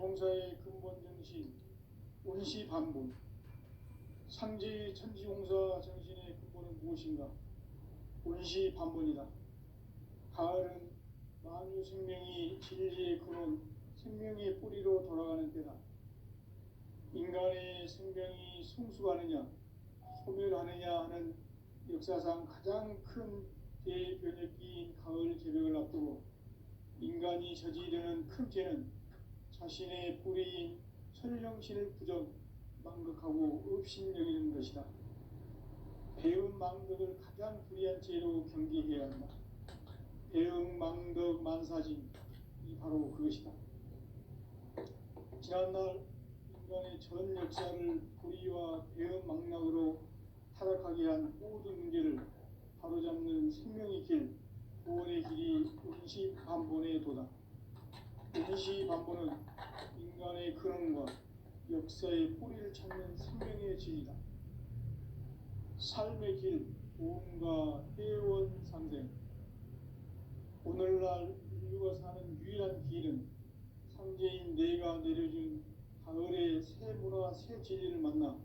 봉사의 근본 정신, 운시반본. 상제의 천지봉사 정신의 근본은 무엇인가? 운시반본이다. 가을은 만유 생명이 진리의 근원, 생명의 뿌리로 돌아가는 때다. 인간의 생명이 성숙하느냐, 소멸하느냐 하는 역사상 가장 큰 대변혁기인 가을 개벽을 앞두고 인간이 저지르는 큰 죄는 자신의 뿌리인 천령신을 부정, 망극하고 업신여기는 것이다. 배음 망덕을 가장 불의한 죄로 경계해야 한다. 배음 망덕 만사진, 이 바로 그것이다. 지난날 인간의 전 역사를 불의와 배음 망락으로 타락하게 한 모든 문제를 바로잡는 생명의 길, 구원의 길이 운시반본의 도다. 운시반본은 인간의 근원과 역사의 뿌리를 찾는 생명의 진리다. 삶의 길, 보험과 회원 상생. 오늘날 인류가 사는 유일한 길은 상제인 내가 내려준 가을의 새 문화, 새 진리를 만나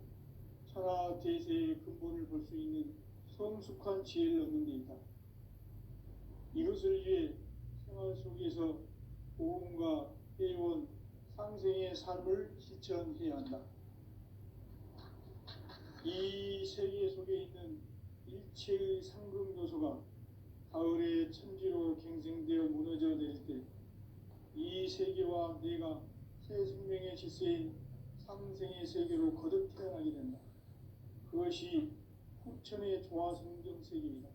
천하 대세의 근본을 볼 수 있는 성숙한 지혜를 얻는 데 있다. 이것을 위해 생활 속에서 보험과 회원, 상생의 삶을 실천해야 한다. 이 세계 속에 있는 일체의 상금 요소가 가을의 천지로 갱생되어 무너져 내릴 때 이 세계와 내가 새 생명의 질서인 상생의 세계로 거듭 태어나게 된다. 그것이 후천의 조화성경 세계이다.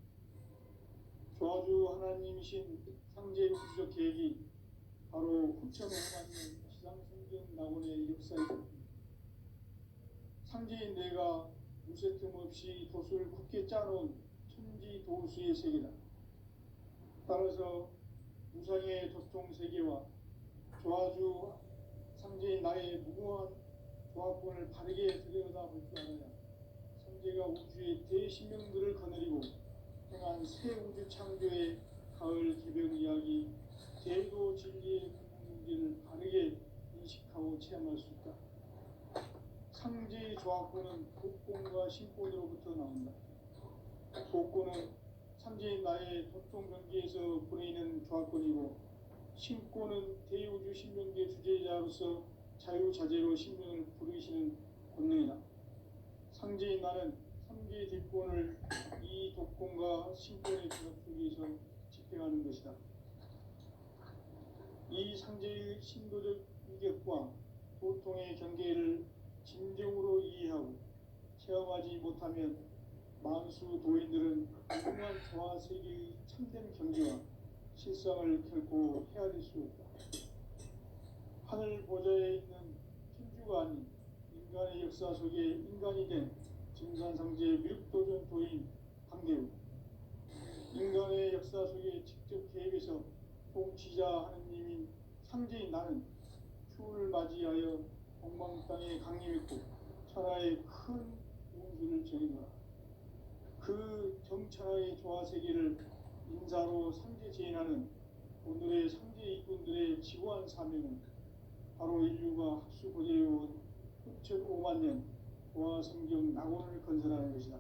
조화주 하나님이신 상제 우주적 계획이 바로 후천에 해맞는 지상성경 낙원의 역사이다. 상제인 내가 무쇠 틈 없이 도수를 굳게 짜놓은 천지 도수의 세계다. 따라서 무상의 도통 세계와 조화주 상제인 나의 무궁한 조화권을 바르게 들여다볼 줄 알아야 상제가 우주의 대신명들을 거느리고 행한 새 우주 창조의 가을 개벽 이야기, 대도 진리의 근본 문제를 바르게 인식하고 체험할 수 있다. 상제의 조화권은 복권과 신권으로부터 나온다. 복권은 상제인 나의 도통 경계에서 보내는 조화권이고, 신권은 대우주 신명계 주제자로서 자유자재로 신명을 부르시는 권능이다. 상제인 나는 3개의 뒷권을 이 독권과 신권의 결합 속에서 집행하는 것이다. 이 상제의 신도적 위격과 도통의 경계를 진정으로 이해하고 체험하지 못하면 만수 도인들은 무궁한 조화 세계의 참된 경지와 실상을 결코 헤아릴 수 없다. 하늘 보좌에 있는 천주가 아닌 인간의 역사 속에 인간이 된 증산상제 미륵도전 도인 강대우, 인간의 역사 속에 직접 개입해서 통치자 하느님인 상제인 나는 추운을 맞이하여 동방 땅에 강림했고 천하의 큰 운수를 정해놓아 그 정천하의 조화세계를 인사로 상제 제인하는 오늘의 상제 일꾼들의 지고한 사명은 바로 인류가 학수고대해온 흑천 5만 년 조화성경 낙원을 건설하는 것이다.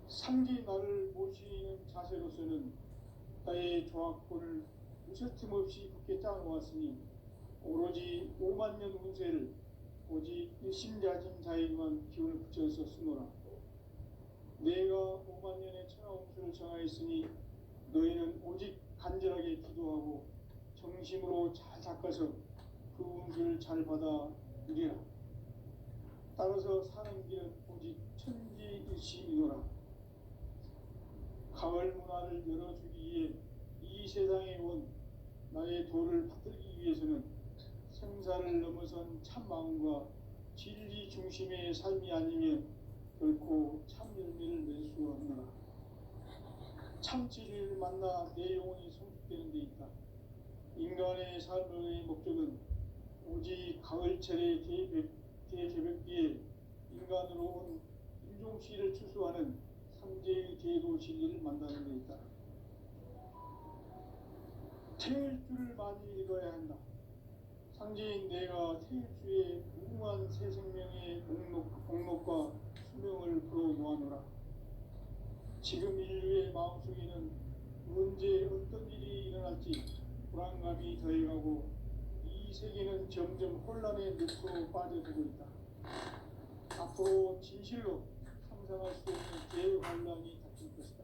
상제 나를 모시는 자세로서는 나의 조화권을 무쇠틈 없이 굳게 짜놓았으니 오로지 5만 년 운세를 오직 일심자진자에게만 기운을 붙여서 쓰노라. 내가 5만 년의 천하 운수를 정하였으니 너희는 오직 간절하게 기도하고 정심으로 잘 닦아서 그 운수를 잘 받아 누리라. 따라서 사는 길은 오직 천지일심이노라. 가을 문화를 열어주기 위해 이 세상에 온 나의 도를 받들기 위해서는 생사를 넘어선 참 마음과 진리 중심의 삶이 아니면 결코 참 열매를 낼 수 없노라. 참 진리를 만나 내 영혼이 성숙되는 데 있다. 인간의 삶의 목적은 오직 가을철의 대개벽기에 인간으로 온 인종시를 추수하는 상제의 제도 진리를 만나는 데 있다. 태일 줄을 많이 읽어야 한다. 상제인 내가 태일주의 무궁한 새 생명의 목록과 수명을 풀어놓아노라. 지금 인류의 마음속에는 언제 어떤 일이 일어날지 불안감이 더해가고 이 세계는 점점 혼란의 늪으로 빠져들고 있다. 앞으로 진실로 상상할 수 없는 대환란이 닥칠 것이다.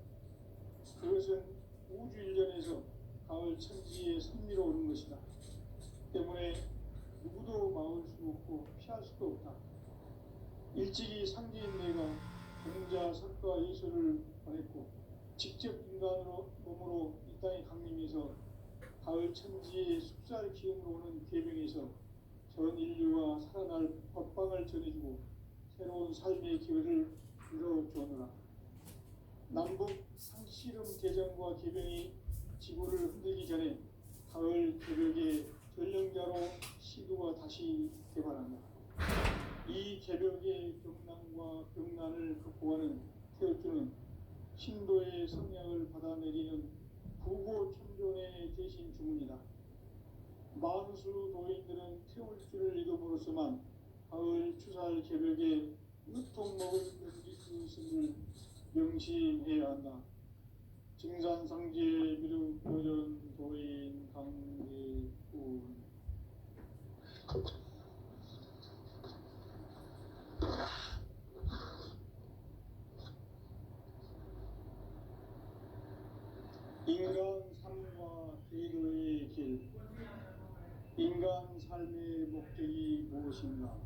그것은 우주 일련에서 가을 천지에 선미로 오는 것이다. 때문에 누구도 막을 수 없고 피할 수도 없다. 일찍이 상제인 내가 공자, 석가, 예수를 보냈고 직접 인간으로 몸으로 이 땅에 강림해서 가을 천지의 숲살 기운으로 오는 계명에서 전 인류가 살아날 법방을 전해주고 새로운 삶의 기회를 이뤄주오노라. 남북 상씨름 대전과 계명이 지구를 흔들기 전에 가을 개벽의 전령자로 시도가 다시 개발한다. 이 개벽의 경난과 병난을 극복하는 태엽주는 신도의 성량을 받아내리는 부고 천존의 대신 주문이다. 만수 도인들은 태울주를 읽음으로써만 가을 추살 개벽에 유통먹을 것을 명심해야 한다. 증산상제 미륵도전 도인 강대군. 인간 삶과 대도의 길. 인간 삶의 목적이 무엇인가?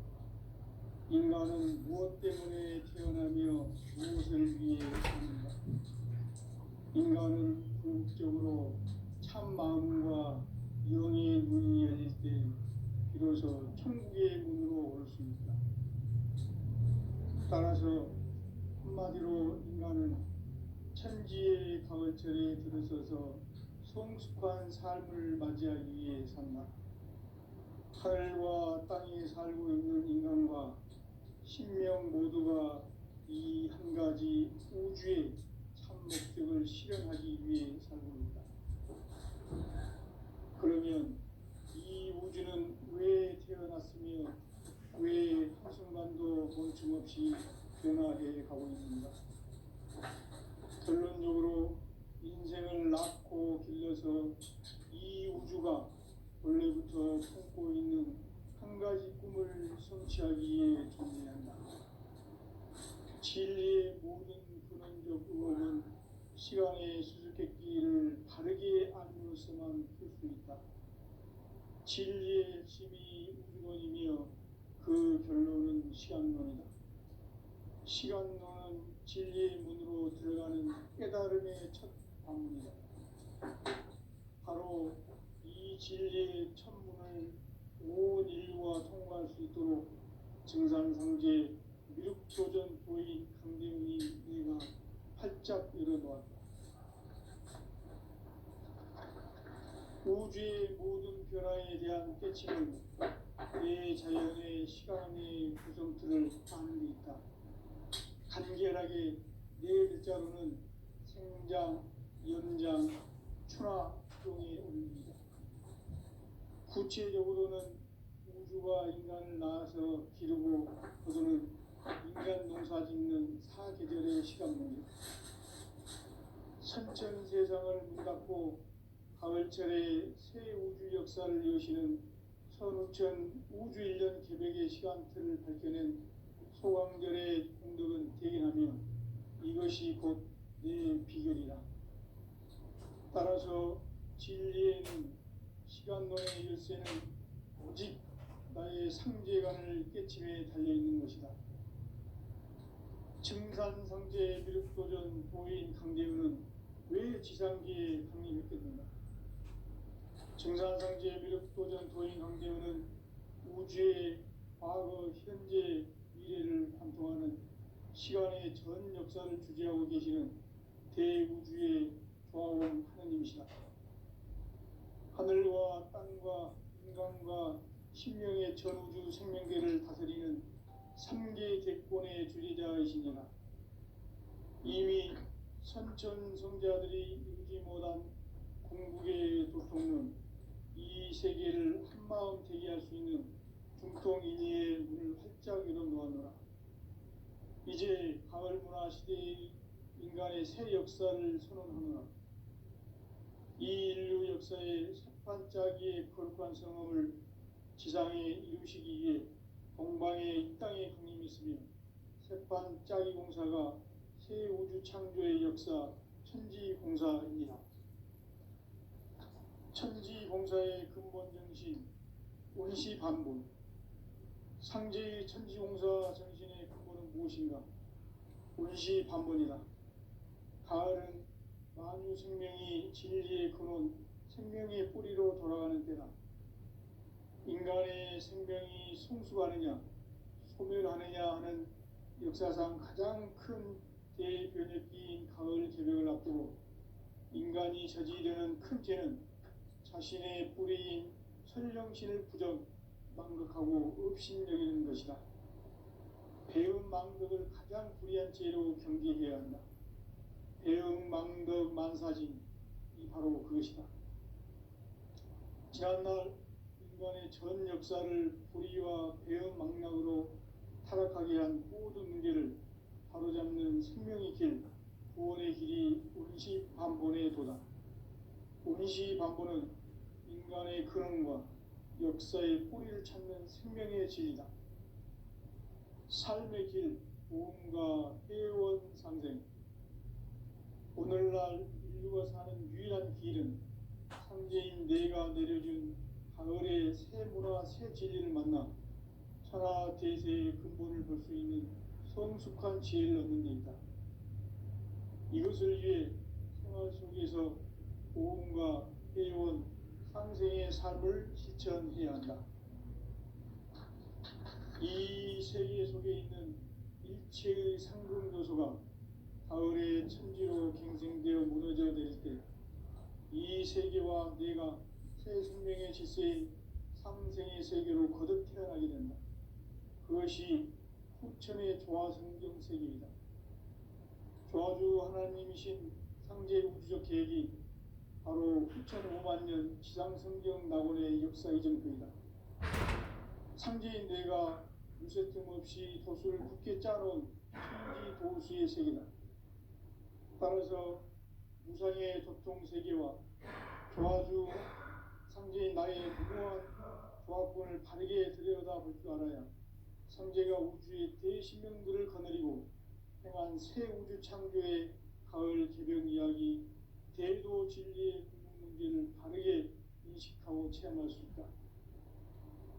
인간은 무엇 때문에 태어나며 무엇을 위해 사는가? 인간은 궁극적으로 참 마음과 영의 문이 열릴 때 비로소 천국의 문으로 올 수 있다. 따라서 한마디로 인간은 천지의 가을철에 들어서서 성숙한 삶을 맞이하기 위해 산다. 하늘과 땅에 살고 있는 인간과 신명 모두가 이 한 가지 우주의 참 목적을 실현하기 위해 살고 있다. 그러면 이 우주는 왜 태어났으며 왜 한순간도 멈춤없이 변화해 가고 있는가? 결론적으로 인생을 낳고 길러서 이 우주가 원래부터 품고 있는 한 가지 꿈을 성취하기 위해 존재한다. 진리의 모든 근원적 의혹은 시간의 수수께끼를 바르게 알므로서만 풀 수 있다. 진리의 핵심이 우주론이며 그 결론은 시간론이다. 시간론은 진리의 문으로 들어가는 깨달음의 첫 방문이다. 바로 이 진리의 첫 문을 온 인류가 통과할 수 있도록 증산상제 미륵도전 도인 강대훈이 내가 활짝 열어놓았다. 우주의 모든 변화에 대한 깨침은 대자연의 시간의 구성틀을 아는 데 있다. 간결하게 네 글자로는 생장, 연장, 추나, 종의 원리이다. 구체적으로는 우주가 인간을 낳아서 기르고 거두는 인간 농사 짓는 사계절의 시간론이다. 선천 세상을 문 닫고 가을철에 새 우주 역사를 여시는 선우천 우주 1년 개벽의 시간틀을 밝혀낸 소강절의 공덕은 대견하며 이것이 곧 내 비결이다. 따라서 진리에는 시간론의 열쇠는 오직 나의 상제관을 깨침에 달려있는 것이다. 증산상제 미륵도전 도인 강대훈은 왜 지상기에 강림했겠는가? 증산상제 미륵도전 도인 강대훈은 우주의 과거, 현재, 미래를 관통하는 시간의 전 역사를 주재하고 계시는 대우주의 조화원 하느님이시다. 하늘과 땅과 인간과 신명의 전우주 생명계를 다스리는 3개 객권의 주재자이시니라. 이미 선천 성자들이 이루지 못한 궁극의 도통론, 이 세계를 한마음 되게 할 수 북동인의의 문을 활짝 열어놓았노라. 이제 가을 문화 시대의 인간의 새 역사를 선언하노라. 이 인류 역사의 새판짜기의 거룩한 성험을 지상에 이루시기 위해 동방의 이 땅에 강림했으며 새판짜기 공사가 새 우주 창조의 역사 천지공사입니다. 천지공사의 근본 정신 원시반본. 상제의 천지공사 정신의 근본은 무엇인가? 원시반본이다. 가을은 만유 생명이 진리의 근원, 생명의 뿌리로 돌아가는 때다. 인간의 생명이 성숙하느냐, 소멸하느냐 하는 역사상 가장 큰 대변혁기인 가을 개벽을 앞두고 인간이 저지르는 큰 죄는 자신의 뿌리인 선령신을 부정, 망극하고 업신여기는 것이다. 배음 망덕을 가장 불의한 죄로 경계해야 한다. 배음 망덕 만사진이 바로 그것이다. 지난날 인간의 전 역사를 불의와 배음 망락으로 타락하게 한 모든 문제를 바로잡는 생명의 길, 구원의 길이 원시반본의 도다. 원시반본은 인간의 근원과 역사의 뿌리를 찾는 생명의 진리다. 삶의 길, 보험과 회원 상생. 오늘날 인류가 사는 유일한 길은 상제인 내가 내려준 가을의 새 문화, 새 진리를 만나 천하 대세의 근본을 볼 수 있는 성숙한 지혜를 얻는 데 있다. 이것을 위해 생활 속에서 보험과 회원, 상생의 삶을 실천해야 한다. 이 세계 속에 있는 일체의 상승도소가 가을의 천지로 갱생되어 무너져 내릴 때 이 세계와 내가 새 생명의 질서인 상생의 세계로 거듭 태어나게 된다. 그것이 후천의 조화성경 세계이다. 조화주 하나님이신 상제 우주적 계획이 바로 후천 5만 년 지상성경 낙원의 역사 이전표이다. 상제인 뇌가 무쇠틈 없이 도수를 굳게 짜놓은 천지 도수의 세계다. 따라서 무상의 도통 세계와 조화주 상제인 나의 무궁한 조합권을 바르게 들여다볼 줄 알아야 상제가 우주의 대신명들을 거느리고 행한 새 우주 창조의 가을 개벽 이야기, 대도 진리의 궁극 문제를 바르게 인식하고 체험할 수 있다.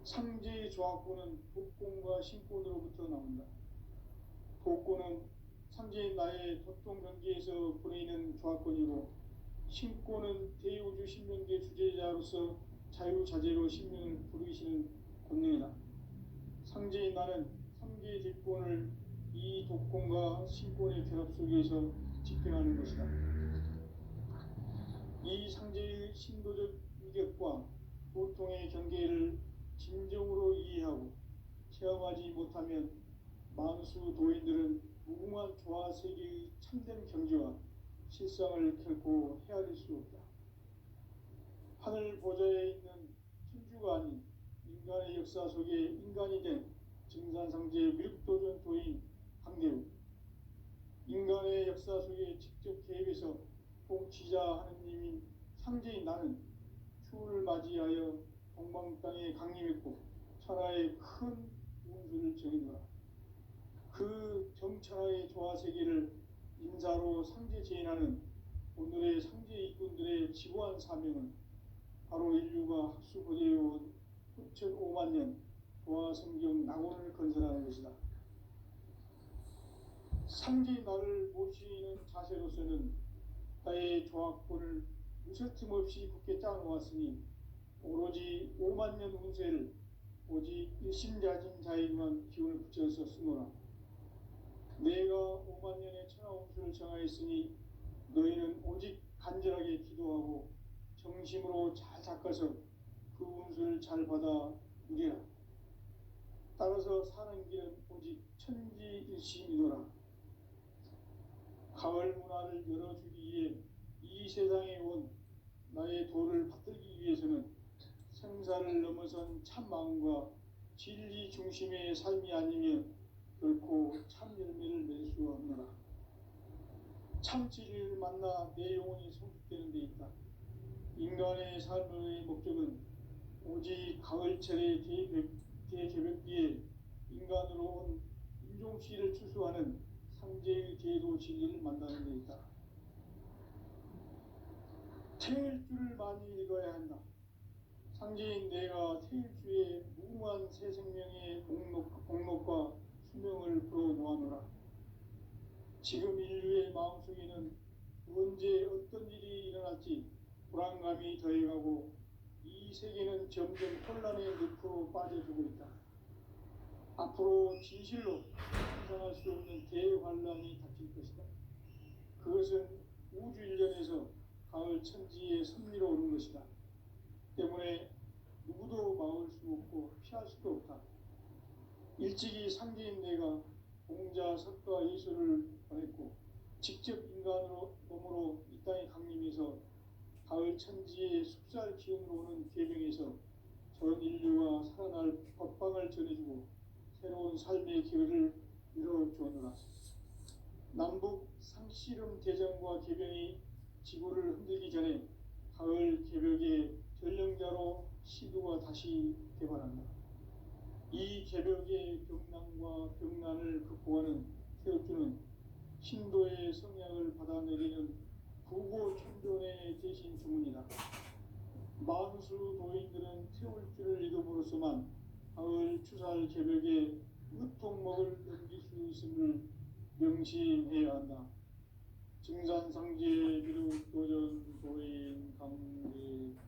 상제의 조합권은 독권과 신권으로부터 나온다. 독권은 상제인 나의 도통 경계에서 보내는 조합권이고, 신권은 대우주 신명계 주제자로서 자유자재로 신명을 부르시는 권능이다. 상제인 나는 상계의 뒷권을 이 독권과 신권의 결합 속에서 집행하는 것이다. 이 상제의 신도적 위력과 보통의 경계를 진정으로 이해하고 체험하지 못하면 만수 도인들은 무궁한 조화 세계의 참된 경지와 실상을 결코 헤아릴 수 없다. 하늘 보좌에 있는 천주가 아닌 인간의 역사 속에 인간이 된 증산상제 밀국도전 도인 강대우, 인간의 역사 속에 직접 개입해서 통치자 하느님인 상제인 나는 추운을 맞이하여 동방 땅에 강림했고 천하의 큰 운수를 정해노라. 그 정천하의 조화세계를 인사로 상제 제인하는 오늘의 상제 일꾼들의 지고한 사명은 바로 인류가 학수고대해온 후천 5만 년 조화성경 낙원을 건설하는 것이다. 상제인 나를 모시는 자세로서는 나의 조합권을 무쇠틈 없이 굳게 짜놓았으니 오로지 5만 년 운세를 오직 일심자진 자에게만 기운을 붙여서 쓰노라. 내가 5만 년의 천하 운수를 정하였으니 너희는 오직 간절하게 기도하고 정심으로 잘 닦아서 그 운수를 잘 받아 누리라. 따라서 사는 길은 오직 천지일심이노라. 가을 문화를 열어주기 위해 이 세상에 온 나의 도를 받들기 위해서는 생사를 넘어선 참 마음과 진리 중심의 삶이 아니면 결코 참 열매를 낼 수 없노라. 참 진리를 만나 내 영혼이 성숙되는 데 있다. 인간의 삶의 목적은 오직 가을철의 대개벽기에 인간으로 온 인종씨를 추수하는 상제의 제도 진리를 만나는 데 있다. 태일주를 많이 읽어야 한다. 상제인 내가 태일주의 무궁한 새 생명의 목록과 수명을 풀어놓아노라. 지금 인류의 마음속에는 언제 어떤 일이 일어날지 불안감이 더해가고 이 세계는 점점 혼란의 늪으로 빠져들고 있다. 앞으로 진실로 상상할 수 없는 대환란이 닥칠 것이다. 그것은 우주 일련에서 가을 천지의 섭리로 오는 것이다. 때문에 누구도 막을 수 없고 피할 수도 없다. 일찍이 상제인 내가 공자, 석가, 예수를 보냈고 직접 인간으로 몸으로 이 땅에 강림해서 가을 천지의 숲살 기운으로 오는 계명에서 전 인류와 살아날 법방을 전해주고 새로운 삶의 기회를 이뤄주었노라. 남북 상씨름 대전과 개병이 지구를 흔들기 전에 가을 개벽의 전령자로 시도가 다시 개발한다. 이 개벽의 병난과 병난을 극복하는 태엽주는 신도의 성향을 받아내리는 구고천존의 대신 주문이다. 만수 도인들은 태울주를 읽음으로써만 가을 추살 개벽의 으통목을 넘길 수 있음을 명심해야 한다. 증산상제 미륵도전 도인 강대군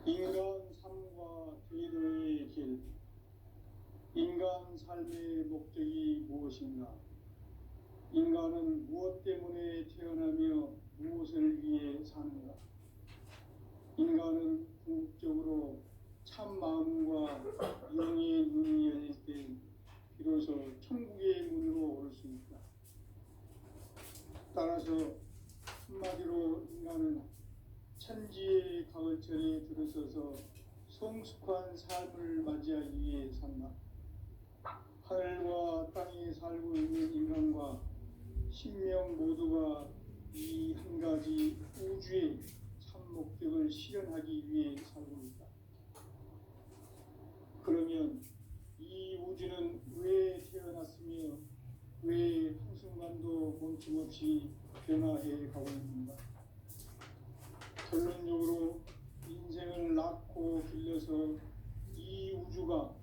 인간 삶과 제도의 길. 인간 삶의 목적이 무엇인가? 인간은 무엇 때문에 태어나며 무엇을 위해 사는가? 인간은 궁극적으로 참 마음과 영의 눈이 열릴 때 비로소 천국의 문으로 올 수 있다. 따라서 한마디로 인간은 천지의 가을철에 들어서서 성숙한 삶을 맞이하기 위해 산다. 하늘과 땅에 살고 있는 인간과 신명 모두가 이 한 가지 우주의 참 목적을 실현하기 위해 살고 있다. 그러면 이 우주는 왜 태어났으며 왜 한순간도 멈춤없이 변화해 가고 있는가? 결론적으로 인생을 낳고 길러서 이 우주가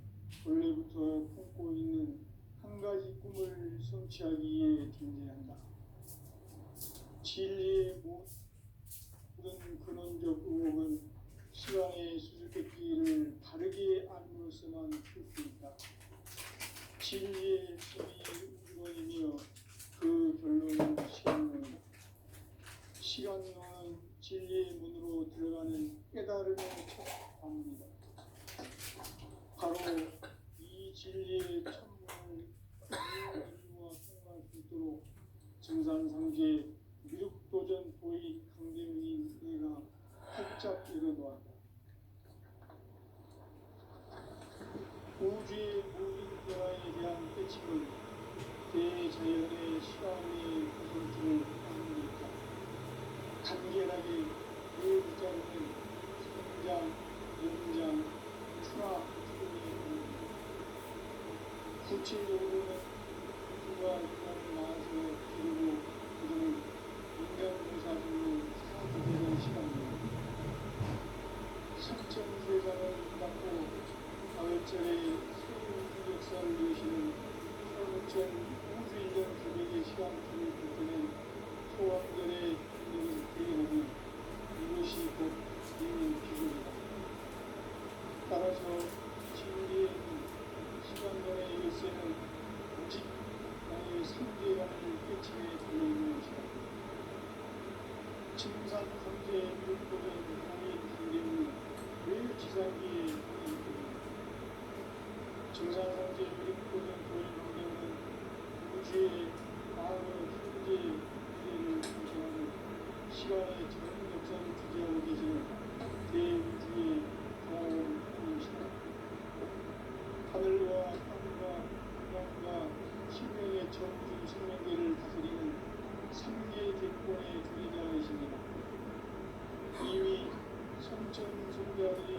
원래부터 품고 있는 한 가지 꿈을 성취하기 위해 존재한다. 진리의 모든 근원적 의혹은 시간의 수수께끼를 바르게 알므로써만 풀 수 있다. 진리의 힘이 우주론이며 그 결론은 시간론이다. 시간론은 진리의 문으로 들어가는 깨달음의 첫 방문이다. 바로 이 진리의 천문을 인류와 통과할 수 있도록 증산상제 미륵도전 도의 강대민인 내가 활짝 열어놓았다. 우주의 모든 변화에 대한 깨침은 대자연의 시간의 구성줄을 하는 데 있다. 간결하게 그 문자로는 성장, 연장, 추락, 추동이 구체적으로는 우주가 인간을 낳아서 기르고 그들은 인간공사적으로 사고되는 시간입니다. 삼천세상을 닦고 가을철에 새 우주 역사를 이루시는 설국천 우주인전 개벽의 시간표를 붙드는 소왕절의 인연을 대행하며 이것이 곧 인민 기술이다. 따라서 진리의 시간론의 열쇠는 오직 나의 상제감을 깨침에 달려있는 것이다. 증산상제 미륵도전 도의 강대는 왜 지상기에 있는가? 증산상제 미륵도전 도의 강대는 우주의 시간의 전 역사를 주재하고 계시는 대우주의 조원님이시다. 하늘과 땅과 인간과 신명의 전우주 생명계를 다스리는 삼계 대권의 주인장이십니다. 이미 선천성자들이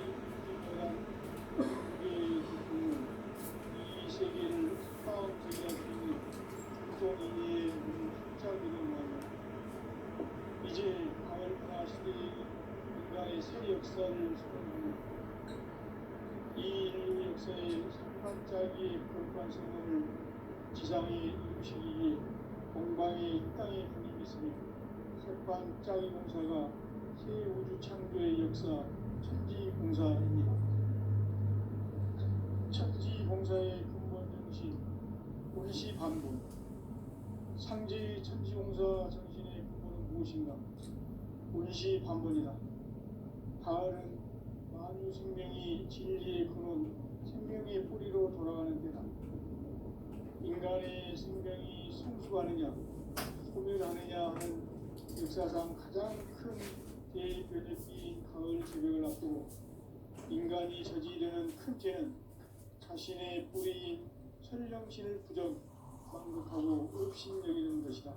인정한 우리의 기쁨은 이 세계를 마음속에 할 수 있는 중동인의 활짝이는 말이야. 이제 가을문화 시대의 인간의 새 역사를 선언하는 이 인류 역사의 산반짜기의 거룩한 성공을 지상에 이루시기에 공방의 이 땅에 분이 있으며 색반짜기 공사가 새 우주 창조의 역사 천지공사입니다. 천지공사의 근본 정신 온시반본. 상제의 천지공사 정신의 근본은 무엇인가? 온시반본이다. 가을은 만유 생명이 진리의 근원, 생명의 뿌리로 돌아가는 때다. 인간의 생명이 성숙하느냐, 소멸하느냐 하는 역사상 가장 큰 대변혁기인 가을 새벽을 앞두고 인간이 저지르는 큰 죄는 자신의 뿌리인 설령신을 망극하고 업신여기는 것이다.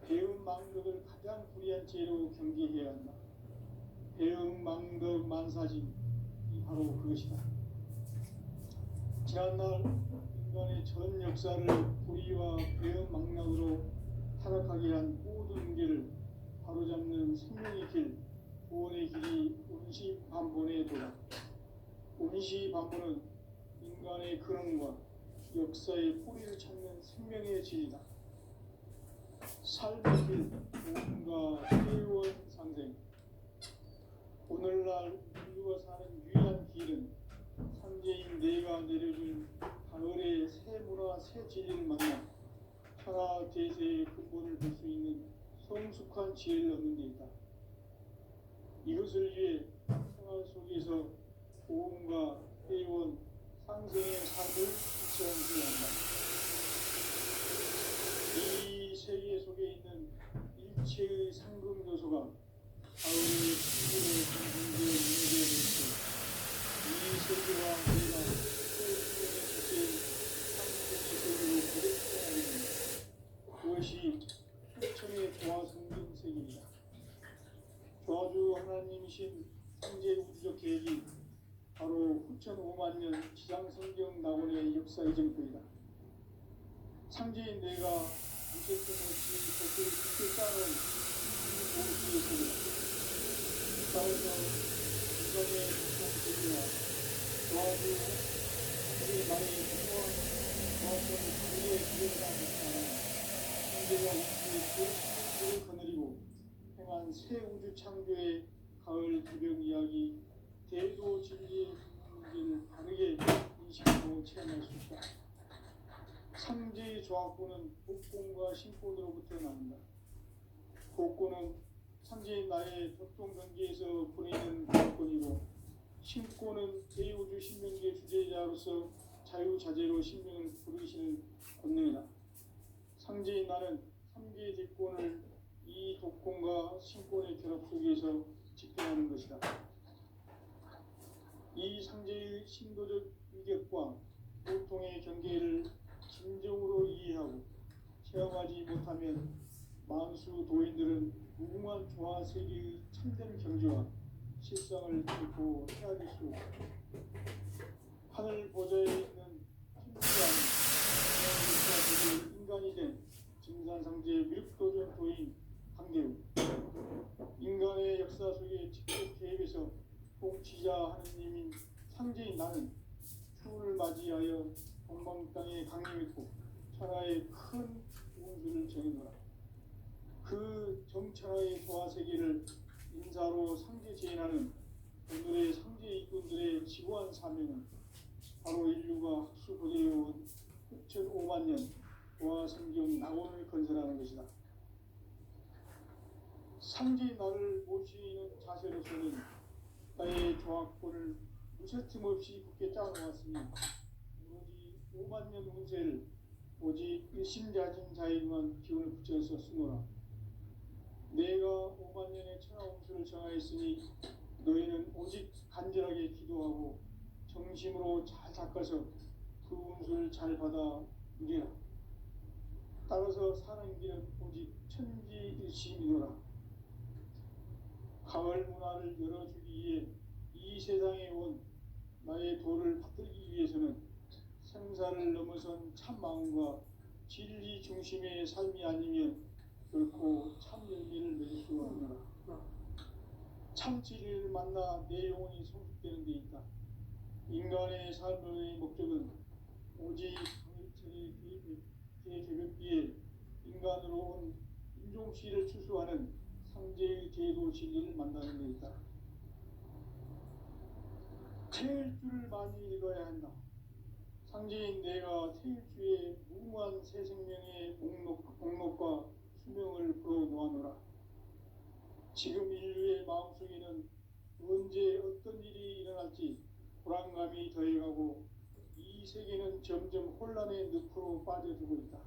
배음 망극을 가장 불의한 죄로 경계해야 한다. 배음 망극 만사진이 바로 그것이다. 지난날 인간의 전 역사를 불의와 배음 망락으로 타락하게 한 모든 문제를 바로잡는 생명의 길, 구원의 길이 온시반본의 도다. 온시반본은 인간의 근원과 역사의 뿌리를 찾는 생명의 진리다. 삶의 길, 구원과 회원 상생. 오늘날 인류가 사는 유일한 길은 상제인 내가 내려준 가을의 새 문화, 새 진리를 만나 천하 대세의 근본을 볼 수 있는 성숙한 지혜를 얻는 데 있다. 이것을 위해 생활 속에서 보험과 회원, 상생의 삶을 실천해야 한다. 이 세계 속에 있는 일체의 상금 요소가 가을의 친구로 존중되어 있는 것이 이 세계와 내가 새 생명의 주제인 상승의 세계로 고백해야 합니다. 그것이 후천의 조화 성경 세계이다. 조화주 하나님이신 현재 우주적 계획이 바로 후천 5만 년 지상 성경 낙원의 역사의 정토이다. 상제인 내가 무색점 없이 겉을 깊게 짜는 도시의 세계다. 따라서 인간의 고통 세계와 조화주 하나님의 나의 풍부한 조화성 우리의 기회가 있다. 상제가 우주의 수십년들을 거느리고 행한 새 우주 창조의 가을 개벽 이야기, 대도 진리의 문제를 바르게 인식하고 체험할 수 있다. 상제의 조합구는 복권과 신권으로부터 나온다. 복권은 상제의 나의 협동 경계에서 보내는 복권이고, 신권은 제5주 신명계 주제자로서 자유자재로 신명을 부르시는 권능이다. 상제의 나는 3개의 대권을 이 독권과 신권의 결합 속에서 집행하는 것이다. 이 상제의 신도적 위격과 보통의 경계를 진정으로 이해하고 체험하지 못하면 만수 도인들은 무궁한 조화 세계의 참된 경지와 실상을 결코 헤아릴 수 없다. 하늘 보좌에 있는 힘이 아닌 인간이 된 증산상제의 밀도전 도인 강대우. 인간의 역사 속에 직접 개입해서 통치자 하느님인 상제인 나는 추운을 맞이하여 동방 땅에 강림했고 천하의 큰 운수를 정해놓으라. 그 정천하의 조화 세계를 인사로 상제 제인하는 오늘의 상제 일꾼들의 지구한 사명은 바로 인류가 학수고대해온 후천 5만 년 조화 성경 낙원을 건설하는 것이다. 상제 나를 모시는 자세로서는 나의 조합권을 무쇠틈 없이 굳게 짜놓았으니 오로지 5만 년 운세를 오직 일심자진 자에게만 기운을 붙여서 쓰노라. 내가 5만 년의 천하홍수를 정하였으니 너희는 오직 간절하게 기도하고 정심으로 잘 닦아서 그 운수를 잘 받아 누리라. 따라서 사는 길은 오직 천지일심이노라. 가을 문화를 열어주기 위해 이 세상에 온 나의 도를 받들기 위해서는 생사를 넘어선 참 마음과 진리 중심의 삶이 아니면 결코 참 열매를 맺을 수가 없노라. 참 진리를 만나 내 영혼이 성숙되는 데 있다. 인간의 삶의 목적은 오직 가을철의 개벽비에 인간으로 온 인종씨를 추수하는 상제의 제도 진리를 만나는 데 있다. 태일주를 많이 읽어야 한다. 상제인 내가 태일주의 무궁한 새 생명의 목록과 수명을 풀어놓아노라. 지금 인류의 마음속에는 언제 어떤 일이 일어날지 불안감이 더해가고 이 세계는 점점 혼란의 늪으로 빠져들고 있다.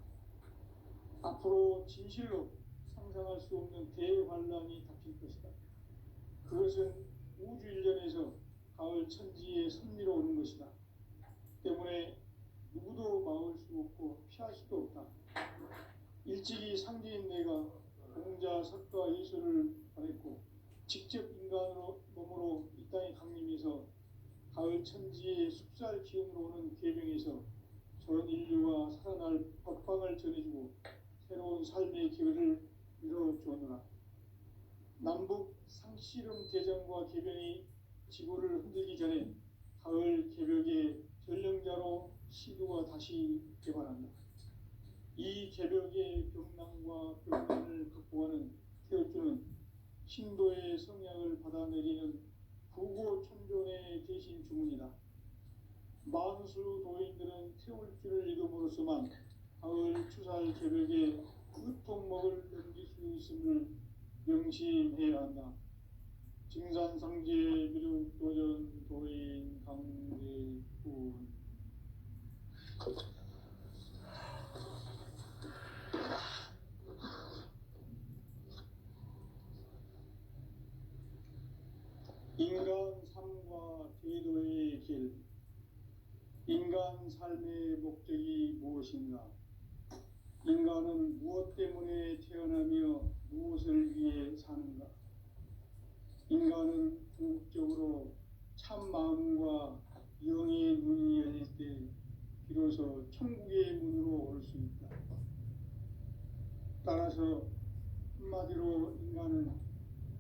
앞으로 진실로 상상할 수 없는 대환란이 닥칠 것이다. 그것은 우주 일련에서 가을 천지의 섭리로 오는 것이다. 때문에 누구도 막을 수 없고 피할 수도 없다. 일찍이 상제인 내가 공자, 석가, 예수를 보냈고 직접 인간으로 몸으로 이 땅에 강림해서 가을 천지의 숲살 기운으로 오는 계명에서 전 인류가 살아날 법방을 전해주고 새로운 삶의 기회를 이뤄주었노라. 남북 상씨름 대전과 개병이 지구를 흔들기 전에 가을 개벽의 전령자로 시도가 다시 개발한다. 이 개벽의 병난과 병난을 극복하는 태울주는 신도의 성향을 받아내리는 부고천존의 대신 주문이다. 만수 도인들은 태울주를 읽음으로써만 가을 추살 개벽의 끝통목을 넘길 수 있음을 명심해야 한다. 증산상제 미륵도전 도인 강대군. 인간 삶과 제도의 길. 인간 삶의 목적이 무엇인가? 인간은 무엇 때문에 태어나며 무엇을 위해 사는가? 인간은 궁극적으로 참 마음과 영의 문이 열릴 때 비로소 천국의 문으로 올 수 있다. 따라서 한마디로 인간은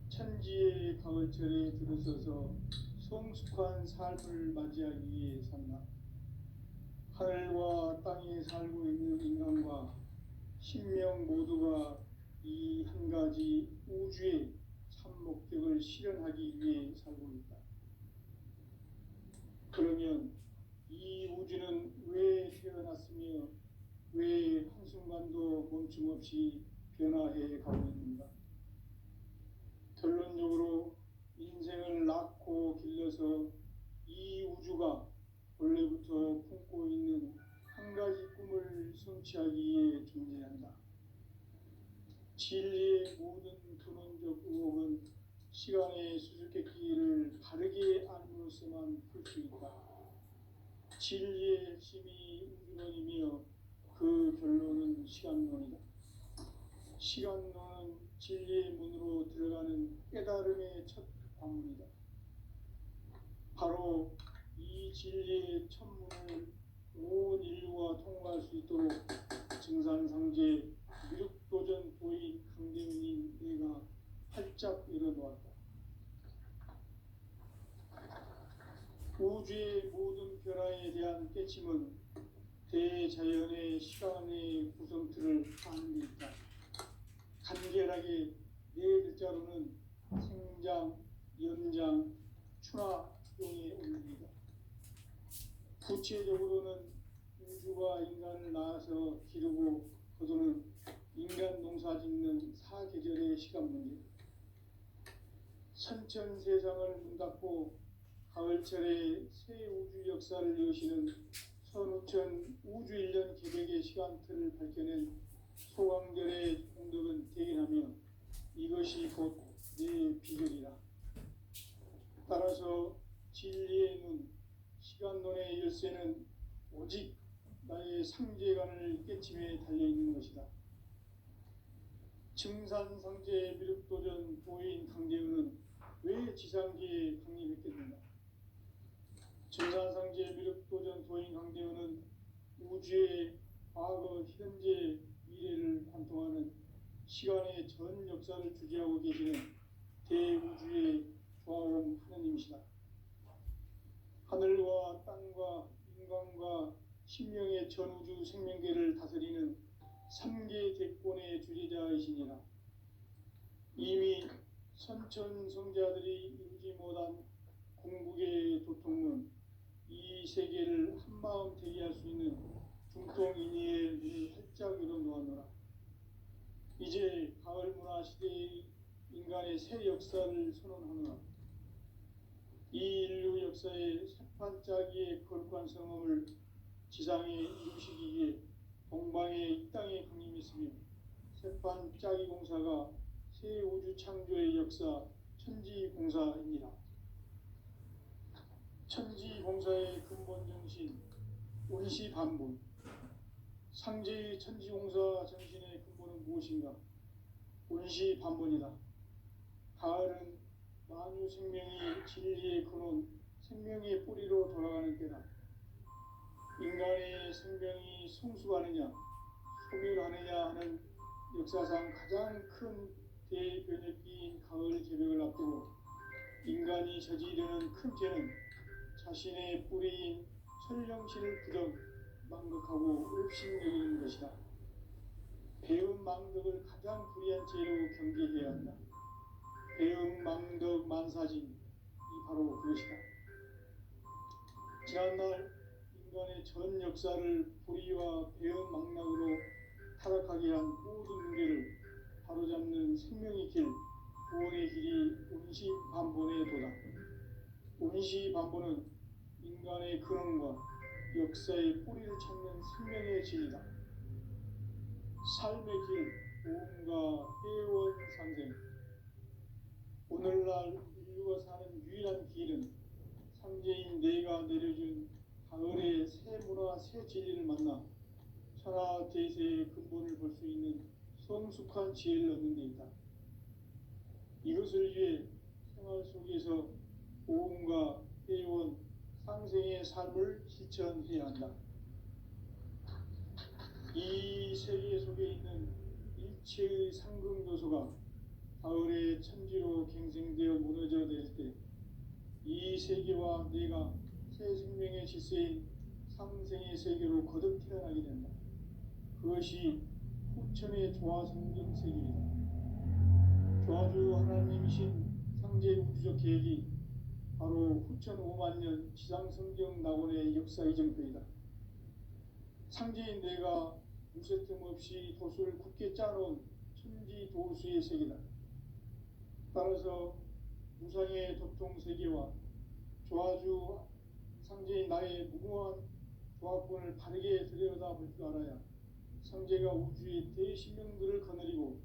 천지의 가을철에 들어서서 성숙한 삶을 맞이하기 위해 산다. 하늘과 땅에 살고 있는 인간과 신명 모두가 이 한 가지 우주의 참 목적을 실현하기 위해 살고 있다. 그러면 이 우주는 왜 태어났으며 왜 한순간도 멈춤없이 변화해 가고 있는가? 결론적으로 인생을 낳고 길러서 이 우주가 원래부터 품고 있는 한 가지 꿈을 성취하기 위해 존재한다. 진리의 모든 근원적 의혹은 시간의 수수께끼를 바르게 알므로써만 풀 수 있다. 진리의 핵심이 우주론이며 그 결론은 시간론이다. 시간론은 진리의 문으로 들어가는 깨달음의 첫 관문이다. 바로 이 진리의 첫문을 온 인류가 통과할 수 있도록 증산상제 미륵도전 도인 강대문인 내가 활짝 열어놓았다. 우주의 모든 변화에 대한 깨침은 대자연의 시간의 구성틀을 아는 데 있다. 간결하게 네 글자로는 생장, 연장, 추나, 용의 원리이다. 구체적으로는 우주가 인간을 낳아서 기르고 거두는 인간 농사 짓는 사계절의 시간 문제. 선천세상을 문 닫고 가을철에 새 우주 역사를 여시는 선우천 우주일년 기백의 시간틀을 밝혀낸 소강절의 공덕은 대견하며 이것이 곧 내 비결이라. 따라서 진리의 눈, 시간론의 열쇠는 오직 나의 상제관을 깨침에 달려있는 것이다. 증산상제 미륵도전 도인 강제은은 왜 지상계에 강림했겠는가? 증산상제 미륵도전 도인 강제은은 우주의 과거, 현재, 미래를 관통하는 시간의 전 역사를 주재하고 계시는 대우주의 조화로운 하느님이시다. 하늘과 땅과 인간과 신명의 전우주 생명계를 다스리는 삼계 대권의 주재자이시니라. 이미 선천성자들이 이루지 못한 궁극의 도통론, 이 세계를 한마음 되게 할 수 있는 중통인의의 눈을 활짝 열어놓았노라. 이제 가을 문화 시대의 인간의 새 역사를 선언하노라. 이 인류 역사의 새판짜기의 거룩한 성험을 지상에 이루시기 위해 동방의 이 땅에 강림했으며, 새판짜기 공사가 새 우주 창조의 역사 천지공사입니다. 천지공사의 근본 정신 운시반분, 상제의 천지공사 정신의 근본은 무엇인가? 운시반분이다. 가을은 만유 생명이 진리의 근원, 생명의 뿌리로 돌아가는 때다. 인간의 생명이 성숙하느냐, 소멸하느냐 하는 역사상 가장 큰 대변혁기인 가을 개벽을 앞두고 인간이 저지르는 큰 죄는 자신의 뿌리인 천령신을 부정 망극하고 업신여기는 것이다. 배음 망덕을 가장 불의한 죄로 경계해야 한다. 배음 망덕 만사진이 바로 그것이다. 지난날 인간의 전 역사를 불의와 배음 망락으로 타락하게 한 모든 문제를 바로잡는 생명의 길, 구원의 길이 운시반본의 도다. 운시반본은 인간의 근원과 역사의 뿌리를 찾는 생명의 진이다. 삶의 길, 오음과 회원 상생. 오늘날 인류가 사는 유일한 길은 상제인 내가 내려준 가을의 새 문화, 새 진리를 만나 천하 대세의 근본을 볼 수 있는 성숙한 지혜를 얻는 데 있다. 이것을 위해 생활 속에서 오음과 회원, 상생의 삶을 실천해야 한다. 이 세계 속에 있는 일체의 상승도소가 가을의 천지로 갱생되어 무너져 내릴 때 이 세계와 내가 새 생명의 질서인 상생의 세계로 거듭 태어나게 된다. 그것이 후천의 조화성경 세계이다. 조화주 하나님이신 상제 우주적 계획이 바로 후천 5만년 지상성경 낙원의 역사 이정표이다. 상제인 내가 무쇠틈 없이 도수를 굳게 짜놓은 천지 도수의 세계다. 따라서 무상의 도통 세계와 조화주 상제인 나의 무궁한 조합권을 바르게 들여다볼 줄 알아야 상제가 우주의 대신명들을 거느리고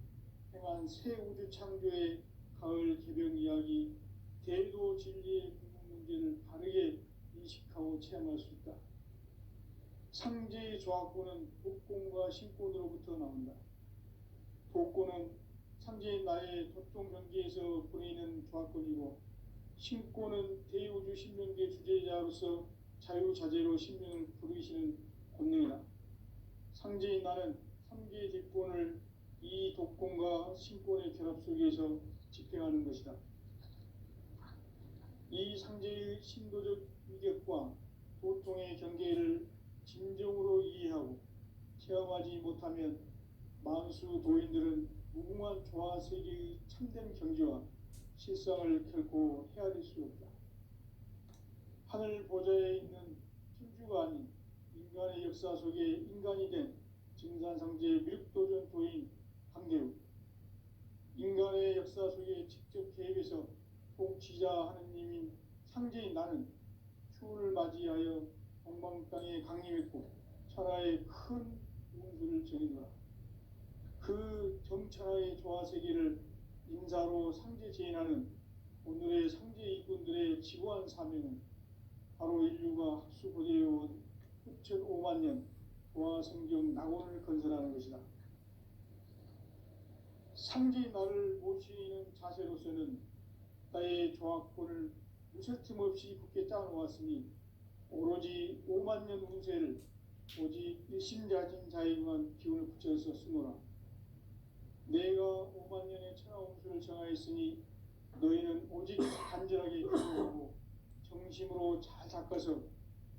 행한 새 우주 창조의 가을 개벽 이야기, 대도 진리의 궁극 문제를 바르게 인식하고 체험할 수 있다. 상제의 조합권은 독권과 신권으로부터 나온다. 독권은 상제인 나의 도통 경계에서 보내는 조합권이고, 신권은 대우주 신명계 주제자로서 자유자재로 신명을 부르시는 권능이다. 상제인 나는 3개의 대권을 이 독권과 신권의 결합 속에서 집행하는 것이다. 이 상제의 신도적 위력과 도통의 경계를 진정으로 이해하고 체험하지 못하면 만수 도인들은 무궁한 조화 세계의 참된 경지와 실상을 결코 헤아릴 수 없다. 하늘 보좌에 있는 천주가 아닌 인간의 역사 속에 인간이 된 증산상제 미륵도전 도인 강대우, 인간의 역사 속에 직접 개입해서 통치자 하느님인 상제인 나는 추운을 맞이하여 동방 땅에 강림했고 천하의 큰 운수를 전이노라. 그 정천하의 조화 세계를 인사로 상제 제인하는 오늘의 상제 일꾼들의 지고한 사명은 바로 인류가 학수고대해온 6,500만 년 보아 성경 낙원을 건설하는 것이다. 상제의 날을 모시는 자세로서는 나의 조합권을 무쇠틈 없이 굳게 짜놓았으니 오로지 5만 년 운세를 오직 일심자진 자에게만 기운을 붙여서 쓰노라. 내가 5만 년의 천하 운수를 정하였으니 너희는 오직 간절하게 기도하고 정심으로 잘 닦아서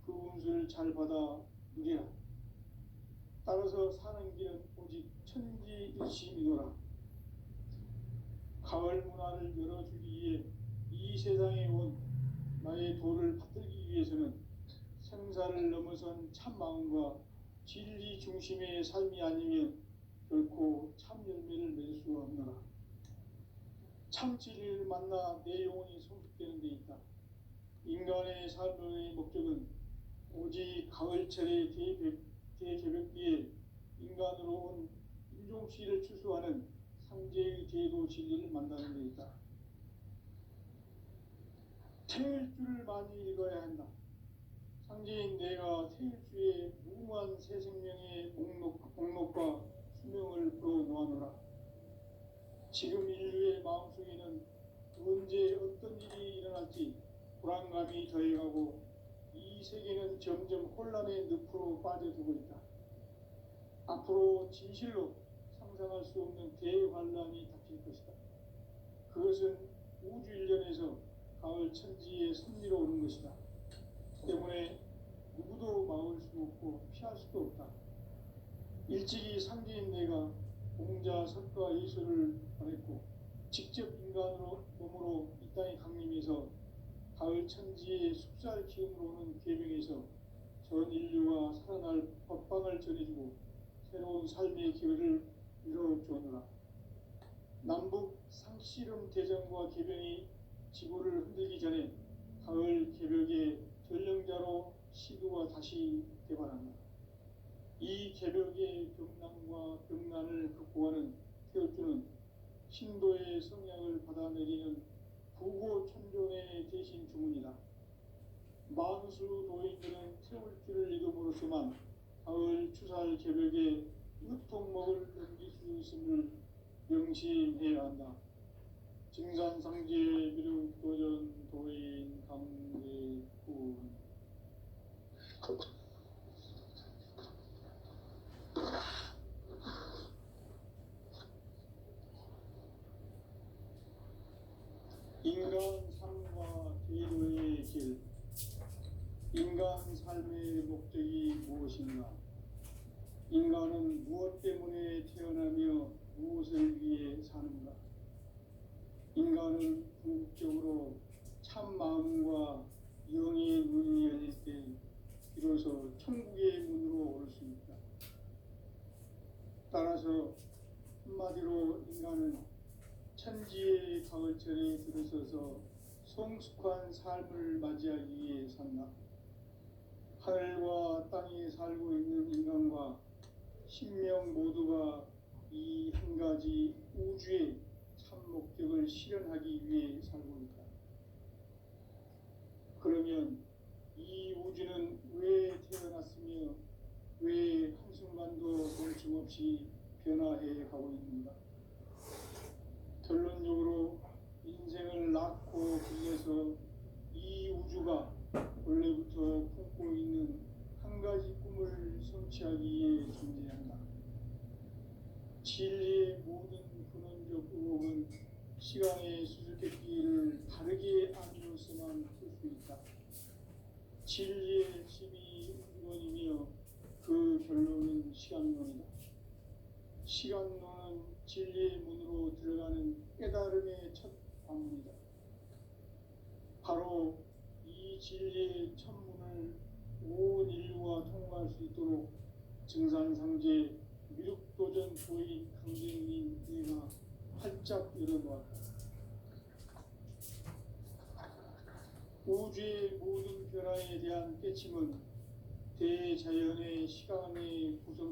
그 운수를 잘 받아 누리라. 따라서 사는 길은 오직 천지일심이노라. 가을 문화를 열어주기 위해 이 세상에 온 나의 도를 받들기 위해서는 생사를 넘어선 참 마음과 진리 중심의 삶이 아니면 결코 참 열매를 맺을 수가 없노라. 참 진리를 만나 내 영혼이 성숙되는 데 있다. 인간의 삶의 목적은 오직 가을철의 대개벽기에 인간으로 온 인종씨를 추수하는 상제의 제도 진리를 만나는 데 있다. 태일주를 많이 읽어야 한다. 상제인 내가 태일주의 무궁한 새 생명의 목록과 수명을 풀어놓아노라. 지금 인류의 마음속에는 언제 어떤 일이 일어날지 불안감이 더해가고 이 세계는 점점 혼란의 늪으로 빠져들고 있다. 앞으로 진실로 상상할 수 없는 대환란이 닥칠 것이다. 그것은 우주 일련에서 가을 천지의 섭리로 오는 것이다. 때문에 누구도 막을 수 없고 피할 수도 없다. 일찍이 상제인 내가 공자, 석가, 예수를 보냈고 직접 인간으로 몸으로 이 땅에 강림해서 가을 천지의 숲살 기운으로 오는 계명에서 전 인류가 살아날 법방을 전해주고 새로운 삶의 기회를 이뤄주었노라. 남북 상씨름 대전과 개병이 지구를 흔들기 전에 가을 개벽의 전령자로 시두가 다시 개발한다. 이 개벽의 병난과 병난을 극복하는 태울주는 신도의 성향을 받아내리는 부고천존의 대신 주문이다. 만수 도인들은 태울주를 이름으로서만 가을 추살 개벽의 으통목을 넘길 수 있음을 명심해야 한다. 증산상제 미륵도전 도인 강대군. 인간 삶과 제도의 길. 인간 삶의 목적이 무엇인가? 인간은 무엇 때문에 태어나며 무엇을 위해 사는가? 인간은 궁극적으로 참 마음과 영의 문이 열릴 때 비로소 천국의 문으로 올 수 있다. 따라서 한마디로 인간은 천지의 가을철에 들어서서 성숙한 삶을 맞이하기 위해 산다. 하늘과 땅에 살고 있는 인간과 신명 모두가 이 한 가지 우주의 참 목적을 실현하기 위해 살고 있다. 그러면 이 우주는 왜 태어났으며 왜 한순간도 멈춤없이 변화해 가고 있는가? 결론적으로 인생을 낳고 길러서 이 우주가 원래부터 품고 있는 한 가지 꿈을 성취하기 위해 존재한다. 진리의 모든 근원적 의혹은 시간의 수수께끼를 다르게 아니어서만 풀 수 있다. 진리의 힘이 우주론이며 그 결론은 시간론이다. 시간론은 진리의 문으로 들어가는 깨달음의 첫 방문이다. 바로 이 진리의 첫 문을 온 인류가 통과할 수 있도록 증산상제 미륵도전 도인 강대인 내가 활짝 열어놓았다. 우주의 모든 변화에 대한 깨침은 대자연의 시간의 구성